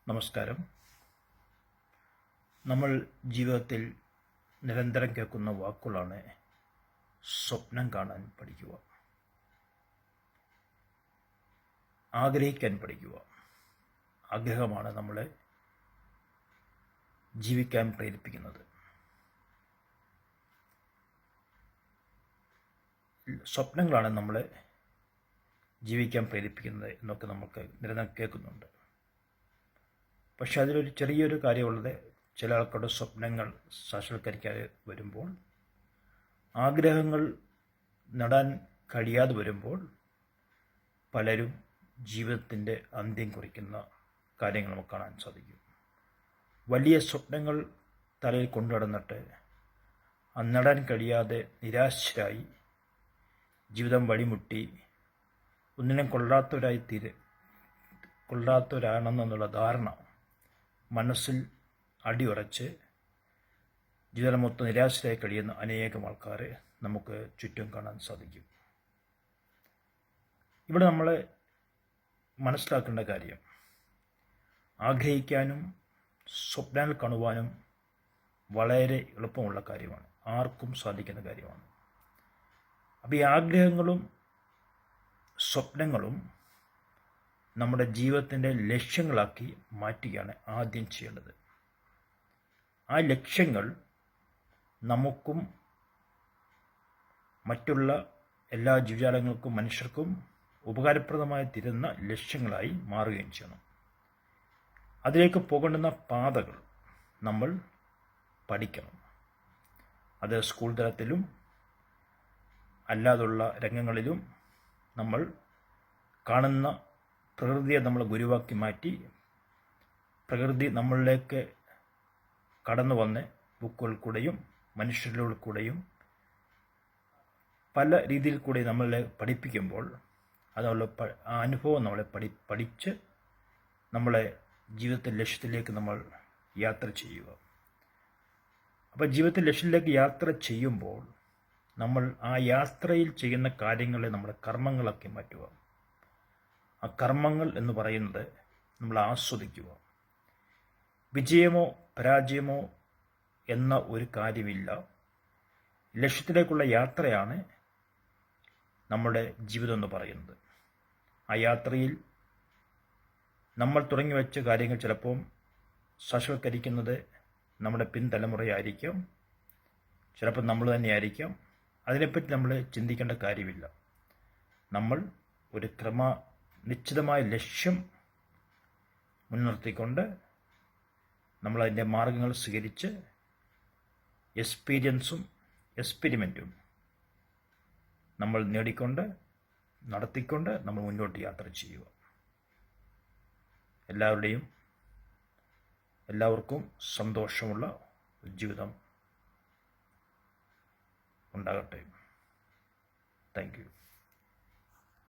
നമസ്കാരം. നമ്മൾ ജീവിതത്തിൽ നിരന്തരം കേൾക്കുന്ന വാക്കുകളാണ് സ്വപ്നം കാണാൻ പഠിക്കുക, ആഗ്രഹിക്കാൻ പഠിക്കുക. ആഗ്രഹമാണ് നമ്മളെ ജീവിക്കാൻ പ്രേരിപ്പിക്കുന്നത്. സ്വപ്നങ്ങളാണ് നമ്മളെ ജീവിക്കാൻ പ്രേരിപ്പിക്കുന്നത് എന്നൊക്കെ നമുക്ക് നിരന്തരം കേൾക്കുന്നുണ്ട്. പക്ഷെ അതിലൊരു ചെറിയൊരു കാര്യമുള്ളത്, ചില ആൾക്കാരുടെ സ്വപ്നങ്ങൾ സാക്ഷാത്കരിക്കാതെ വരുമ്പോൾ, ആഗ്രഹങ്ങൾ നേടാൻ കഴിയാതെ വരുമ്പോൾ പലരും ജീവിതത്തിൻ്റെ അന്ത്യം കുറിക്കുന്ന കാര്യങ്ങൾ നമുക്ക് കാണാൻ സാധിക്കും. വലിയ സ്വപ്നങ്ങൾ തലയിൽ കൊണ്ടു നടന്നിട്ട് അത് നേടാൻ കഴിയാതെ നിരാശരായി ജീവിതം വഴിമുട്ടി ഒന്നിനും കൊള്ളാത്തവരാണെന്നുള്ള ധാരണ മനസ്സിൽ അടിയുറച്ച് ജീവിതം മൊത്തം നിരാശരായി കഴിയുന്ന അനേകം ആൾക്കാരെ നമുക്ക് ചുറ്റും കാണാൻ സാധിക്കും. ഇവിടെ നമ്മൾ മനസ്സിലാക്കേണ്ട കാര്യം, ആഗ്രഹിക്കാനും സ്വപ്നങ്ങൾ കാണുവാനും വളരെ എളുപ്പമുള്ള കാര്യമാണ്, ആർക്കും സാധിക്കുന്ന കാര്യമാണ്. അപ്പോൾ ഈ ആഗ്രഹങ്ങളും സ്വപ്നങ്ങളും നമ്മുടെ ജീവിതത്തിൻ്റെ ലക്ഷ്യങ്ങളാക്കി മാറ്റുകയാണ് ആദ്യം ചെയ്യേണ്ടത്. ആ ലക്ഷ്യങ്ങൾ നമുക്കും മറ്റുള്ള എല്ലാ ജീവജാലങ്ങൾക്കും മനുഷ്യർക്കും ഉപകാരപ്രദമായി തീരുന്ന ലക്ഷ്യങ്ങളായി മാറുകയും ചെയ്യണം. അതിലേക്ക് പോകേണ്ടുന്ന പാതകൾ നമ്മൾ പഠിക്കണം. അത് സ്കൂൾ തലത്തിലും അല്ലാതുള്ള രംഗങ്ങളിലും നമ്മൾ കാണുന്ന പ്രകൃതിയെ നമ്മൾ ഗുരുവാക്കി മാറ്റി, പ്രകൃതി നമ്മളിലേക്ക് കടന്നു വന്ന് ബുക്കുകൾ കൂടെയും മനുഷ്യരിലൂടെ കൂടെയും പല രീതിയിൽ കൂടി നമ്മളെ പഠിപ്പിക്കുമ്പോൾ അതുള്ള ആ അനുഭവം നമ്മളെ പഠിച്ച് നമ്മളെ ജീവിതത്തിൻ്റെ ലക്ഷ്യത്തിലേക്ക് നമ്മൾ യാത്ര ചെയ്യുക. അപ്പോൾ ജീവിതത്തിൻ്റെ ലക്ഷ്യത്തിലേക്ക് യാത്ര ചെയ്യുമ്പോൾ നമ്മൾ ആ യാത്രയിൽ ചെയ്യുന്ന കാര്യങ്ങളെ നമ്മുടെ കർമ്മങ്ങളാക്കി മാറ്റുക. ആ കർമ്മങ്ങൾ എന്ന് പറയുന്നത് നമ്മൾ ആസ്വദിക്കുക. വിജയമോ പരാജയമോ എന്ന ഒരു കാര്യമില്ല. ലക്ഷ്യത്തിലേക്കുള്ള യാത്രയാണ് നമ്മുടെ ജീവിതം എന്ന് പറയുന്നത്. ആ യാത്രയിൽ നമ്മൾ തുടങ്ങി വെച്ച കാര്യങ്ങൾ ചിലപ്പോൾ സാക്ഷാത്കരിക്കുന്നത് നമ്മുടെ പിൻതലമുറയായിരിക്കാം, ചിലപ്പോൾ നമ്മൾ തന്നെയായിരിക്കാം. അതിനെപ്പറ്റി നമ്മൾ ചിന്തിക്കേണ്ട കാര്യമില്ല. നമ്മൾ ഒരു നിശ്ചിതമായ ലക്ഷ്യം മുൻനിർത്തിക്കൊണ്ട് നമ്മളതിൻ്റെ മാർഗങ്ങൾ സ്വീകരിച്ച് എക്സ്പീരിയൻസും എക്സ്പെരിമെൻറ്റും നമ്മൾ നേടിക്കൊണ്ട് നടത്തിക്കൊണ്ട് നമ്മൾ മുന്നോട്ട് യാത്ര ചെയ്യുക. എല്ലാവർക്കും സന്തോഷമുള്ള ജീവിതം ഉണ്ടാകട്ടെ. Thank you.